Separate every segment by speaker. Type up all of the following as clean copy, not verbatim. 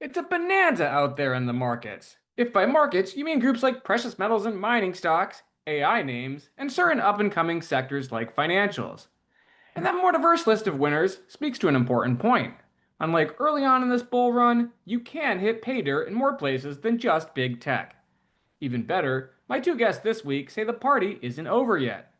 Speaker 1: It's a bonanza out there in the markets. If by markets you mean groups like precious metals and mining stocks, AI names, and certain up and coming sectors like financials. And that more diverse list of winners speaks to an important point. Unlike early on in this bull run, you can hit pay dirt in more places than just big tech. Even better, my two guests this week say the party isn't over yet.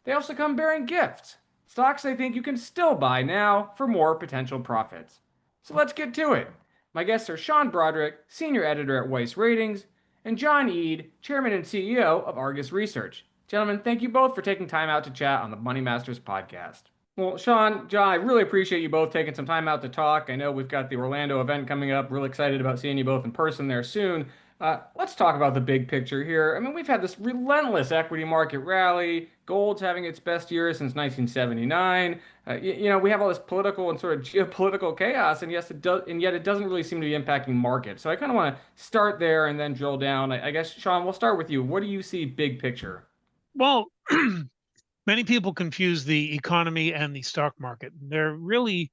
Speaker 1: They also come bearing gifts, stocks they think you can still buy now for more potential profits. So let's get to it. My guests are Sean Brodrick, Senior Editor at Weiss Ratings, and John Eade, Chairman and CEO of Argus Research. Gentlemen, thank you both for taking time out to chat on the Money Masters podcast. Well, Sean, John, I really appreciate you both taking some time out to talk. I know we've got the Orlando event coming up. Really excited about seeing you both in person there soon. Let's talk about the big picture here. I mean, we've had this relentless equity market rally. Gold's having its best year since 1979. We have all this political and sort of geopolitical chaos, and yes, it does, and yet it doesn't really seem to be impacting markets. So I kind of want to start there and then drill down. I guess, Sean, we'll start with you. What do you see big picture?
Speaker 2: Well, many people confuse the economy and the stock market. They're really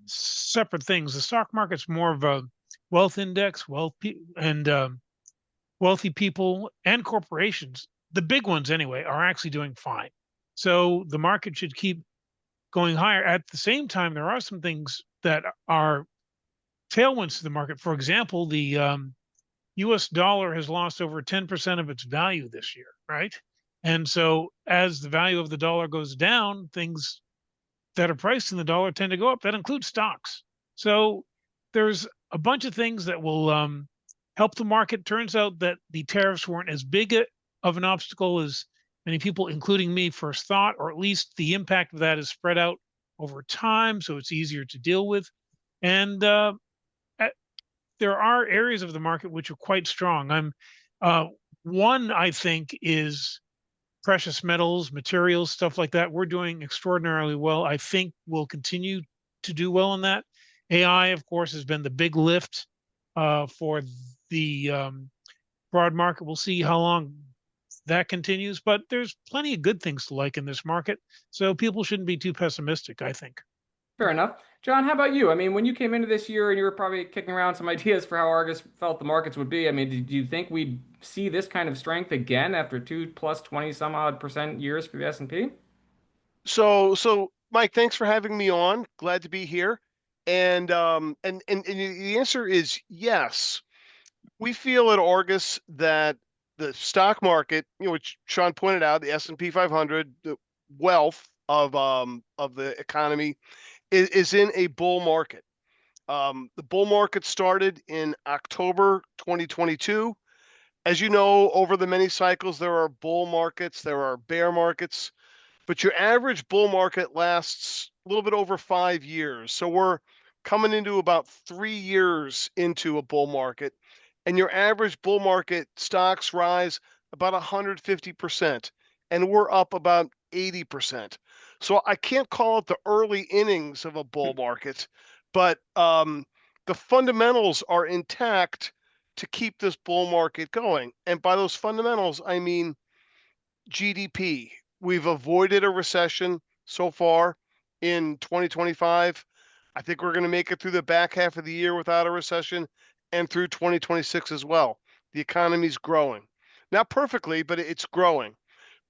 Speaker 2: separate things. The stock market's more of a wealth index, and wealthy people and corporations, the big ones anyway, are actually doing fine. So the market should keep going higher. At the same time, there are some things that are tailwinds to the market. For example, the US dollar has lost over 10% of its value this year, right? And so as the value of the dollar goes down, things that are priced in the dollar tend to go up. That includes stocks. So there's a bunch of things that will help the market. Turns out that the tariffs weren't as big of an obstacle as many people, including me, first thought, or at least the impact of that is spread out over time, so it's easier to deal with. And there are areas of the market which are quite strong. One, I think, is precious metals, materials, stuff like that. We're doing extraordinarily well. I think we'll continue to do well in that. AI, of course, has been the big lift for the broad market. We'll see how long that continues, but there's plenty of good things to like in this market. So people shouldn't be too pessimistic, I think.
Speaker 1: Fair enough. John, how about you? I mean, when you came into this year and you were probably kicking around some ideas for how Argus felt the markets would be, I mean, did you think we'd see this kind of strength again after two plus 20 some odd percent years for the S&P?
Speaker 3: So Mike, thanks for having me on. Glad to be here. And the answer is yes. We feel at Argus that the stock market, which Sean pointed out, the S&P 500, the wealth of the economy is in a bull market. The bull market started in October 2022. As you know, over the many cycles, there are bull markets, there are bear markets, but your average bull market lasts a little bit over 5 years. So we're coming into about 3 years into a bull market, and your average bull market stocks rise about 150%, and we're up about 80%. So I can't call it the early innings of a bull market, but the fundamentals are intact to keep this bull market going. And by those fundamentals, I mean GDP. We've avoided a recession so far in 2025. I think we're going to make it through the back half of the year without a recession and through 2026 as well. The economy's growing. Not perfectly, but it's growing.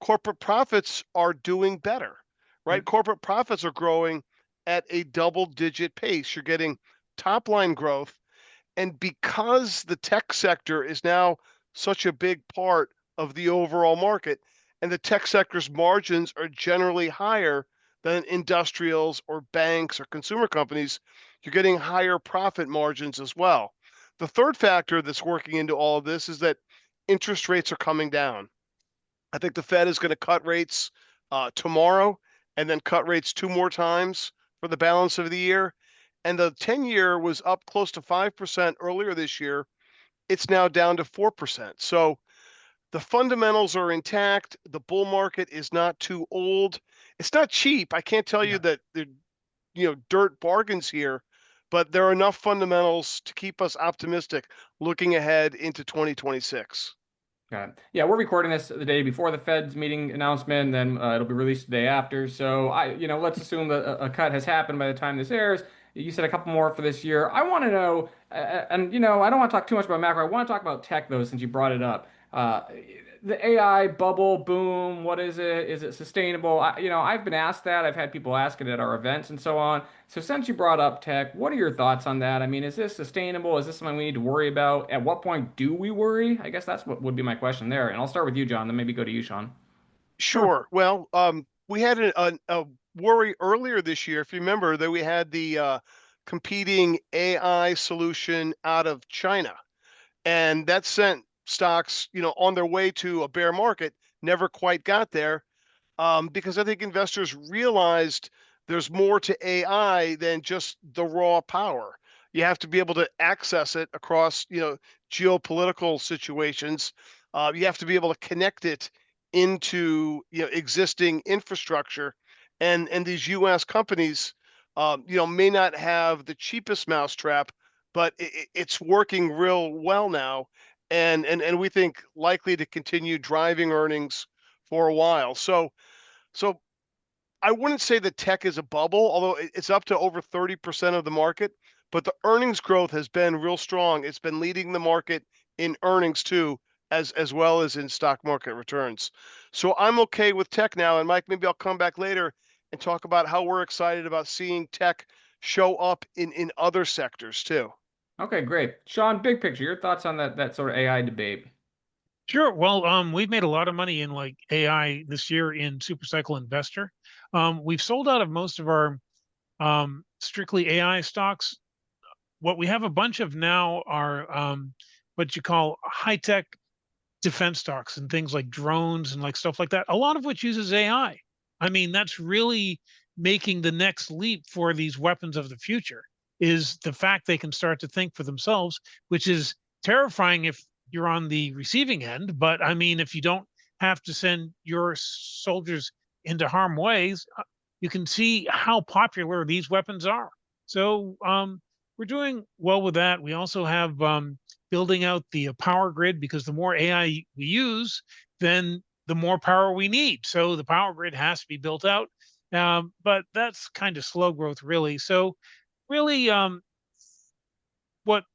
Speaker 3: Corporate profits are doing better, right? Corporate profits are growing at a double-digit pace. You're getting top-line growth. And because the tech sector is now such a big part of the overall market, and the tech sector's margins are generally higher than industrials or banks or consumer companies, you're getting higher profit margins as well. The third factor that's working into all of this is that interest rates are coming down. I think the Fed is going to cut rates tomorrow and then cut rates 2 more times for the balance of the year. And the 10-year was up close to 5% earlier this year. It's now down to 4%. So the fundamentals are intact. The bull market is not too old. It's not cheap. I can't tell you that they're dirt bargains here, but there are enough fundamentals to keep us optimistic looking ahead into 2026.
Speaker 1: Got it. Yeah, we're recording this the day before the Fed's meeting announcement, then it'll be released the day after. So let's assume that a cut has happened by the time this airs. You said a couple more for this year. I want to know, and I don't want to talk too much about macro. I want to talk about tech though, since you brought it up. The AI bubble boom, what is it? Is it sustainable? I've been asked that. I've had people ask it at our events and so on. So since you brought up tech, what are your thoughts on that? I mean, is this sustainable? Is this something we need to worry about? At what point do we worry? I guess that's what would be my question there. And I'll start with you, John, then maybe go to you, Sean.
Speaker 2: Sure.
Speaker 3: Sure. Well, we had a worry earlier this year, if you remember, that we had the competing AI solution out of China, and that sent stocks, on their way to a bear market. Never quite got there, because I think investors realized there's more to AI than just the raw power. You have to be able to access it across, geopolitical situations. You have to be able to connect it into, existing infrastructure, and these U.S. companies, may not have the cheapest mousetrap, but it's working real well now, and we think likely to continue driving earnings for a while. So I wouldn't say that tech is a bubble, although it's up to over 30% of the market, but the earnings growth has been real strong. It's been leading the market in earnings too, as well as in stock market returns. So I'm okay with tech now. And Mike, maybe I'll come back later and talk about how we're excited about seeing tech show up in other sectors too.
Speaker 1: Okay, great. Sean, big picture, your thoughts on that sort of AI debate?
Speaker 2: Sure. Well, we've made a lot of money in like AI this year in Supercycle Investor. We've sold out of most of our strictly AI stocks. What we have a bunch of now are what you call high tech defense stocks and things like drones and like stuff like that, a lot of which uses AI. I mean, that's really making the next leap for these weapons of the future, is the fact they can start to think for themselves, which is terrifying if you're on the receiving end. But I mean, if you don't have to send your soldiers into harm's ways, you can see how popular these weapons are. So we're doing well with that. We also have building out the power grid, because the more AI we use, then the more power we need. So the power grid has to be built out. But that's kind of slow growth, really. So really, what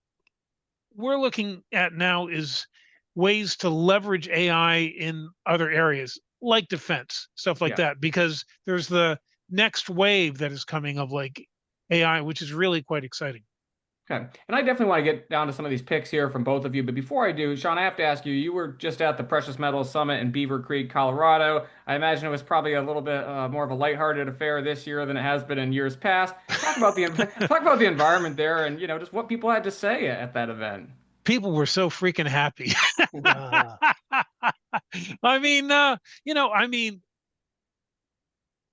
Speaker 2: we're looking at now is ways to leverage AI in other areas, like defense, stuff like
Speaker 1: Yeah.
Speaker 2: that, because there's the next wave that is coming of like AI, which is really quite exciting.
Speaker 1: Okay. And I definitely want to get down to some of these picks here from both of you. But before I do, Sean, I have to ask you, you were just at the Precious Metals Summit in Beaver Creek, Colorado. I imagine it was probably a little bit more of a lighthearted affair this year than it has been in years past. Talk about the talk about the environment there and, just what people had to say at that event.
Speaker 2: People were so freaking happy. I mean,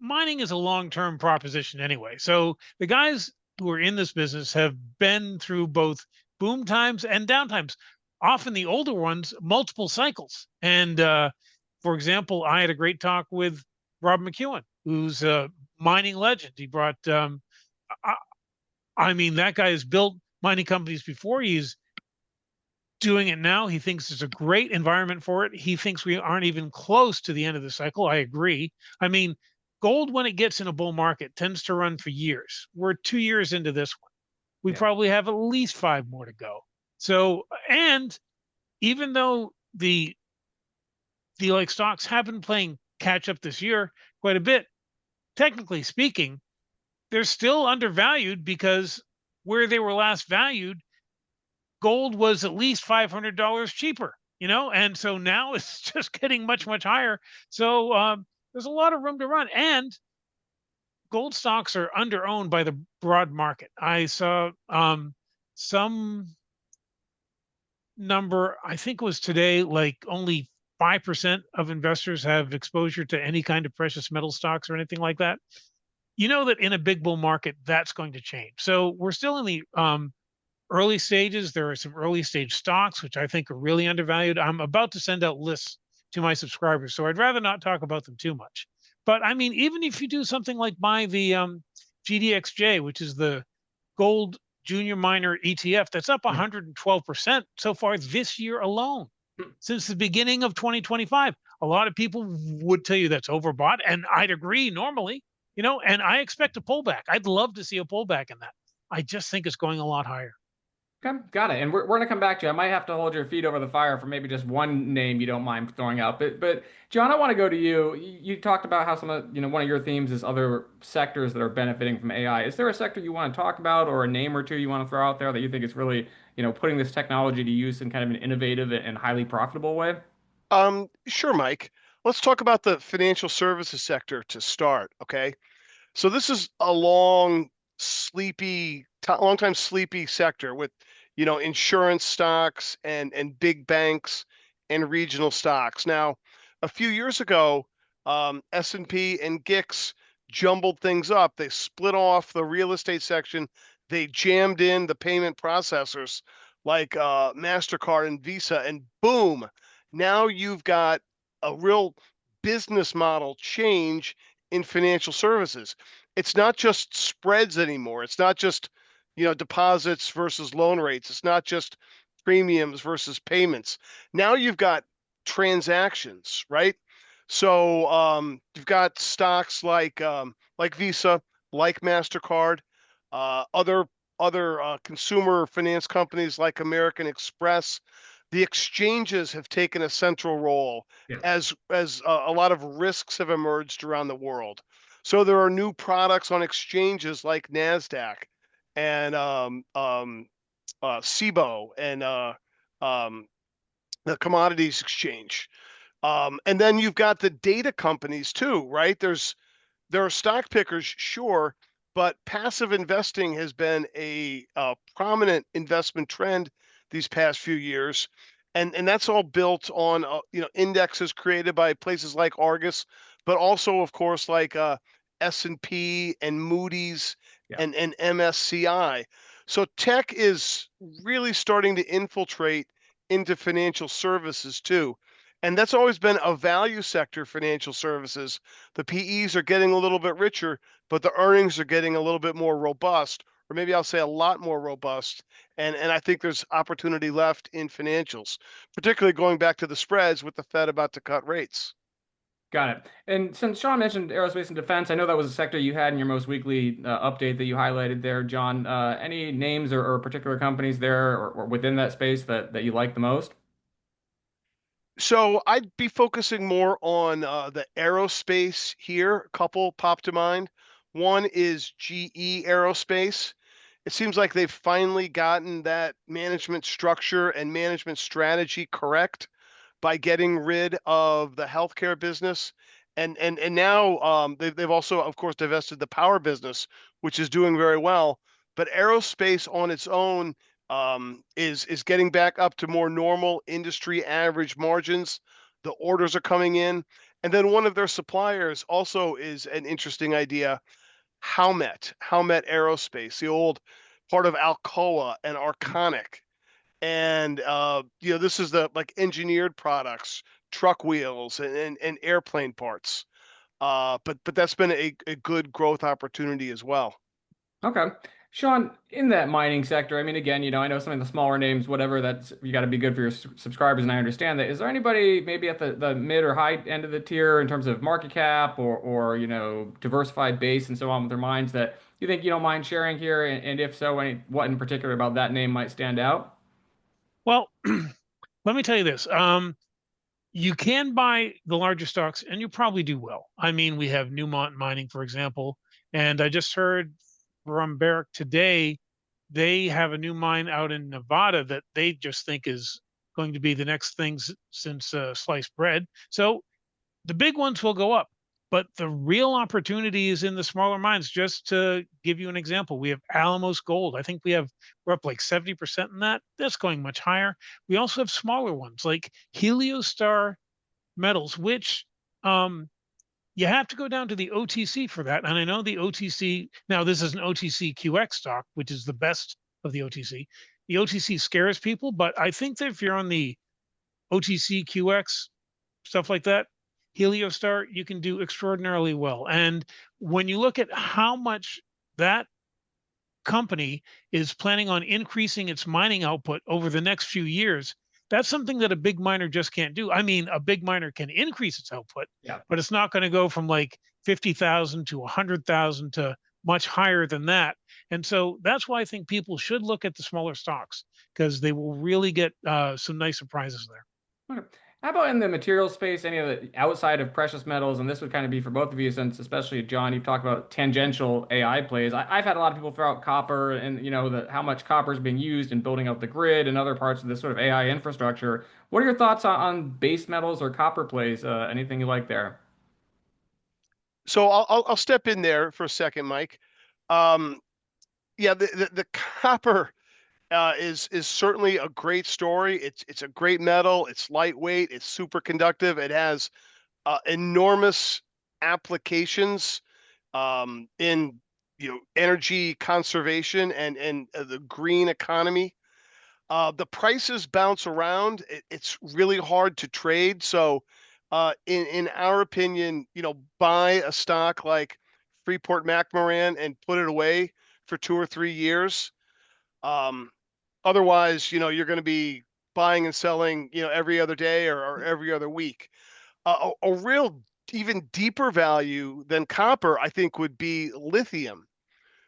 Speaker 2: mining is a long-term proposition anyway. So the guys who are in this business have been through both boom times and down times. Often the older ones, multiple cycles. And for example, I had a great talk with Rob McEwen, who's a mining legend. He brought, I mean, that guy has built mining companies before. He's doing it now. He thinks there's a great environment for it. He thinks we aren't even close to the end of the cycle. I agree. I mean, gold, when it gets in a bull market, tends to run for years. We're 2 years into this one. We probably have at least 5 more to go. So, and even though the like stocks have been playing catch up this year quite a bit, technically speaking, they're still undervalued, because where they were last valued, gold was at least $500 cheaper, and so now it's just getting much, much higher. So there's a lot of room to run, and gold stocks are under-owned by the broad market. I saw some number, I think it was today, like only 5% of investors have exposure to any kind of precious metal stocks or anything like that. You know that in a big bull market, that's going to change. So we're still in the early stages. There are some early stage stocks, which I think are really undervalued. I'm about to send out lists to my subscribers, so I'd rather not talk about them too much. But I mean, even if you do something like buy the GDXJ, which is the gold junior miner ETF, that's up 112% so far this year alone. since the beginning of 2025. A lot of people would tell you that's overbought, and I'd agree normally, and I expect a pullback. I'd love to see a pullback in that. I just think it's going a lot higher.
Speaker 1: Okay, got it. And we're going to come back to you. I might have to hold your feet over the fire for maybe just one name you don't mind throwing out. But John, I want to go to you. You talked about how some of, one of your themes is other sectors that are benefiting from AI. Is there a sector you want to talk about or a name or two you want to throw out there that you think is really, putting this technology to use in kind of an innovative and highly profitable way?
Speaker 3: Sure, Mike. Let's talk about the financial services sector to start, okay? So this is a long time sleepy sector with, insurance stocks and big banks and regional stocks. Now, a few years ago, S&P and GIX jumbled things up. They split off the real estate section. They jammed in the payment processors like MasterCard and Visa, and boom, now you've got a real business model change in financial services. It's not just spreads anymore. It's not just, deposits versus loan rates. It's not just premiums versus payments. Now you've got transactions, right? So you've got stocks like Visa, like MasterCard, other consumer finance companies like American Express. The exchanges have taken a central role
Speaker 1: Yeah.
Speaker 3: as a lot of risks have emerged around the world. So there are new products on exchanges like Nasdaq and SIBO and the commodities exchange. And then you've got the data companies too, right? There are stock pickers, sure, but passive investing has been a prominent investment trend these past few years, and that's all built on indexes created by places like Argus, but also, of course, like S&P and Moody's
Speaker 1: Yeah.
Speaker 3: and MSCI. So tech is really starting to infiltrate into financial services too. And that's always been a value sector, financial services. The PEs are getting a little bit richer, but the earnings are getting a little bit more robust, or maybe I'll say a lot more robust. And I think there's opportunity left in financials, particularly going back to the spreads with the Fed about to cut rates.
Speaker 1: Got it. And since Sean mentioned aerospace and defense, I know that was a sector you had in your most weekly update that you highlighted there, John. Any names or particular companies there or within that space that you like the most?
Speaker 3: So I'd be focusing more on the aerospace here. A couple pop to mind. One is GE Aerospace. It seems like they've finally gotten that management structure and management strategy correct by getting rid of the healthcare business. And now they've also, of course, divested the power business, which is doing very well. But aerospace on its own is getting back up to more normal industry average margins. The orders are coming in. And then one of their suppliers also is an interesting idea, Howmet Aerospace, the old part of Alcoa and Arconic. And this is the like engineered products, truck wheels and airplane parts. But that's been a good growth opportunity as well.
Speaker 1: Okay. Sean, in that mining sector, I mean, again, I know some of the smaller names, whatever, that's you got to be good for your subscribers, and I understand that. Is there anybody maybe at the mid or high end of the tier in terms of market cap or diversified base and so on with their mines that you think you don't mind sharing here? And if so, what in particular about that name might stand out?
Speaker 2: Well, let me tell you this. You can buy the larger stocks and you probably do well. I mean, we have Newmont Mining, for example, and I just heard from Barrick today, they have a new mine out in Nevada that they just think is going to be the next thing since sliced bread. So the big ones will go up, but the real opportunity is in the smaller mines. Just to give you an example, we have Alamos Gold. I think we're up like 70% in that. That's going much higher. We also have smaller ones like Heliostar Metals, which you have to go down to the OTC for that. And I know the OTC, now this is an OTC QX stock, which is the best of the OTC. The OTC scares people, but I think that if you're on the OTC QX, stuff like that, Heliostar, you can do extraordinarily well. And when you look at how much that company is planning on increasing its mining output over the next few years, That's something that a big miner just can't do. I mean, a big miner can increase its output,
Speaker 1: Yeah.
Speaker 2: but it's not going to go from like 50,000 to 100,000 to much higher than that. And so that's why I think people should look at the smaller stocks, because they will really get some nice surprises there.
Speaker 1: Okay. How about in the material space, any of the outside of precious metals? And this would kind of be for both of you, since especially John, you've talked about tangential AI plays. I've had a lot of people throw out copper and how much copper is being used in building out the grid and other parts of this sort of AI infrastructure. What are your thoughts on base metals or copper plays? Anything you like there?
Speaker 3: So I'll step in there for a second, Mike. Um, yeah, the copper is certainly a great story. It's a great metal. It's lightweight. It's super conductive. It has enormous applications in energy conservation and the green economy. The prices bounce around. It's really hard to trade. So, in our opinion, buy a stock like Freeport McMoran and put it away for 2 or 3 years. Um, Otherwise, you're going to be buying and selling, every other day or every other week. A real even deeper value than copper, I think, would be lithium,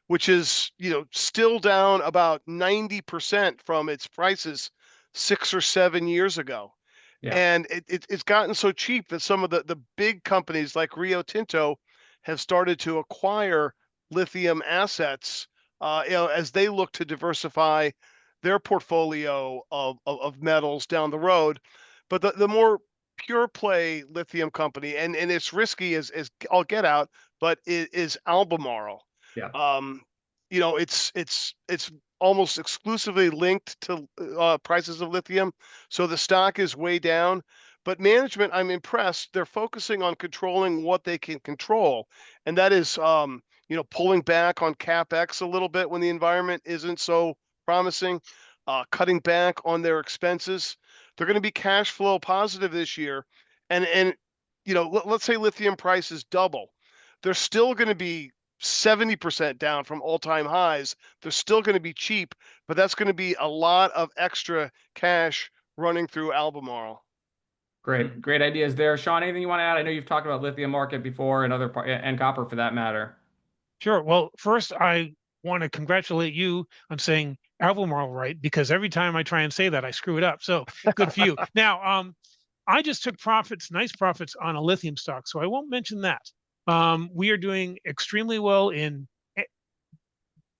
Speaker 3: which is, still down about 90% from its prices 6 or 7 years ago.
Speaker 1: Yeah.
Speaker 3: And it's gotten so cheap that some of the big companies like Rio Tinto have started to acquire lithium assets, as they look to diversify their portfolio of metals down the road. But the more pure play lithium company, and it's risky as all get out, but it is Albemarle.
Speaker 1: Yeah.
Speaker 3: Um, it's almost exclusively linked to prices of lithium, so the stock is way down. But management, I'm impressed. They're focusing on controlling what they can control, and that is, pulling back on capex a little bit when the environment isn't so promising, cutting back on their expenses. They're going to be cash flow positive this year, and let's say lithium prices double, they're still going to be 70% down from all-time highs. They're still going to be cheap, but that's going to be a lot of extra cash running through Albemarle.
Speaker 1: Great ideas there. Sean, anything you want to add? I know you've talked about lithium market before and copper for that matter.
Speaker 2: Sure. Well, first, I want to congratulate you on saying Albemarle right, because every time I try and say that, I screw it up. So good for you. Now, I just took nice profits on a lithium stock, so I won't mention that. We are doing extremely well in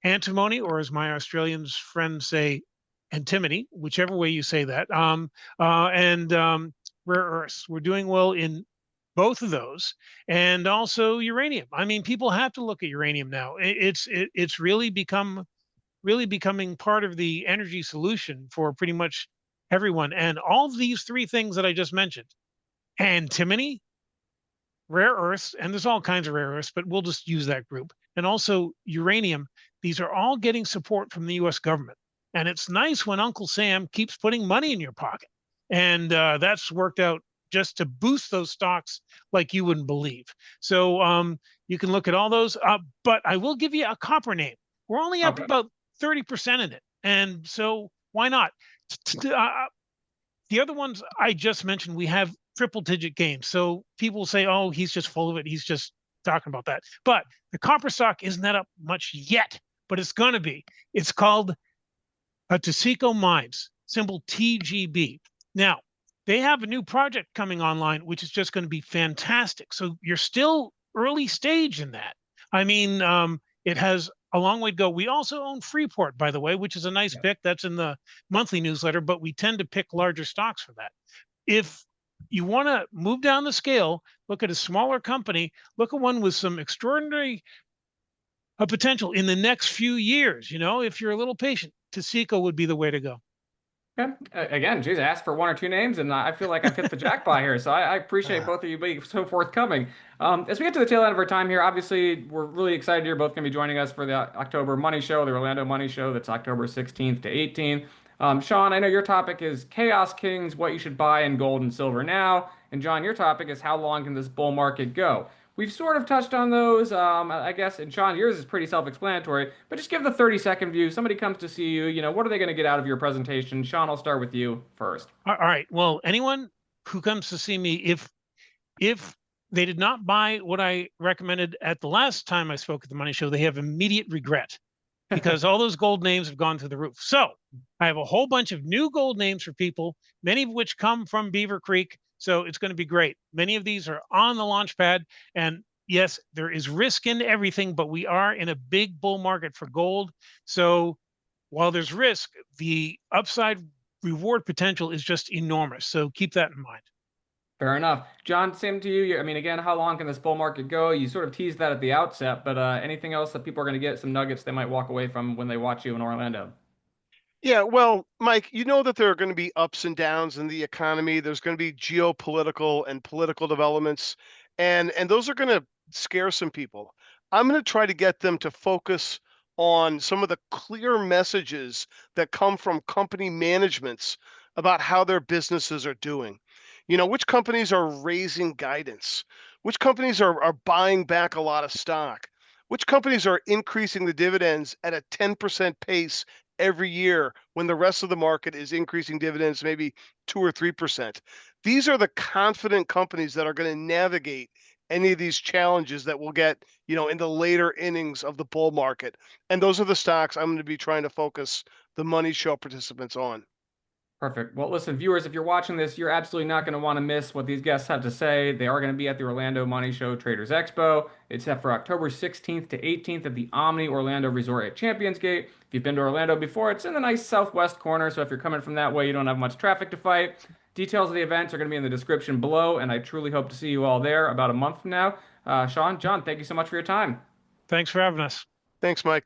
Speaker 2: antimony, or as my Australian friends say, antimony, whichever way you say that, and rare earths. We're doing well in both of those, and also uranium. I mean, people have to look at uranium now. It's really becoming part of the energy solution for pretty much everyone. And all of these three things that I just mentioned, antimony, rare earths, and there's all kinds of rare earths, but we'll just use that group, and also uranium, these are all getting support from the US government. And it's nice when Uncle Sam keeps putting money in your pocket. And that's worked out just to boost those stocks like you wouldn't believe. So you can look at all those, but I will give you a copper name. We're only up
Speaker 1: Okay.
Speaker 2: about 30% in it. And so why not? The other ones I just mentioned, we have triple digit gains. So people say, oh, he's just full of it. He's just talking about that. But the copper stock isn't that up much yet, but it's going to be. It's called Taseko Mines, symbol TGB. Now, they have a new project coming online, which is just going to be fantastic. So you're still early stage in that. I mean, it has a long way to go. We also own Freeport, by the way, which is a nice pick. That's in the monthly newsletter, but we tend to pick larger stocks for that. If you want to move down the scale, look at a smaller company, look at one with some extraordinary potential in the next few years. If you're a little patient, Taseko would be the way to go.
Speaker 1: Okay. Again, geez, I asked for one or two names, and I feel like I've hit the jackpot here. So I appreciate both of you being so forthcoming. As we get to the tail end of our time here, obviously, we're really excited you're both going to be joining us for the October Money Show, the Orlando Money Show. That's October 16th to 18th. Sean, I know your topic is Chaos Kings, what you should buy in gold and silver now. And John, your topic is how long can this bull market go? We've sort of touched on those, I guess, and Sean, yours is pretty self-explanatory, but just give the 30-second view. Somebody comes to see you, what are they going to get out of your presentation? Sean, I'll start with you first.
Speaker 2: All right. Well, anyone who comes to see me, if they did not buy what I recommended at the last time I spoke at the Money Show, they have immediate regret because all those gold names have gone through the roof. So I have a whole bunch of new gold names for people, many of which come from Beaver Creek. So it's going to be great. Many of these are on the launch pad. And yes, there is risk in everything, but we are in a big bull market for gold. So while there's risk, the upside reward potential is just enormous. So keep that in mind.
Speaker 1: Fair enough. John, same to you. I mean, again, how long can this bull market go? You sort of teased that at the outset, but anything else that people are going to get, some nuggets they might walk away from when they watch you in Orlando?
Speaker 3: Yeah, well, Mike, you know that there are going to be ups and downs in the economy. There's going to be geopolitical and political developments, and those are going to scare some people. I'm going to try to get them to focus on some of the clear messages that come from company managements about how their businesses are doing. Which companies are raising guidance? Which companies are buying back a lot of stock? Which companies are increasing the dividends at a 10% pace every year when the rest of the market is increasing dividends maybe 2 or 3%. These are the confident companies that are going to navigate any of these challenges that we'll get, in the later innings of the bull market. And those are the stocks I'm going to be trying to focus the Money Show participants on.
Speaker 1: Perfect. Well, listen, viewers, if you're watching this, you're absolutely not going to want to miss what these guests have to say. They are going to be at the Orlando Money Show Traders Expo. It's set for October 16th to 18th at the Omni Orlando Resort at Champions Gate. If you've been to Orlando before, it's in the nice southwest corner, so if you're coming from that way, you don't have much traffic to fight. Details of the events are going to be in the description below, and I truly hope to see you all there about a month from now. Sean, John, thank you so much for your time.
Speaker 2: Thanks for having us.
Speaker 3: Thanks, Mike.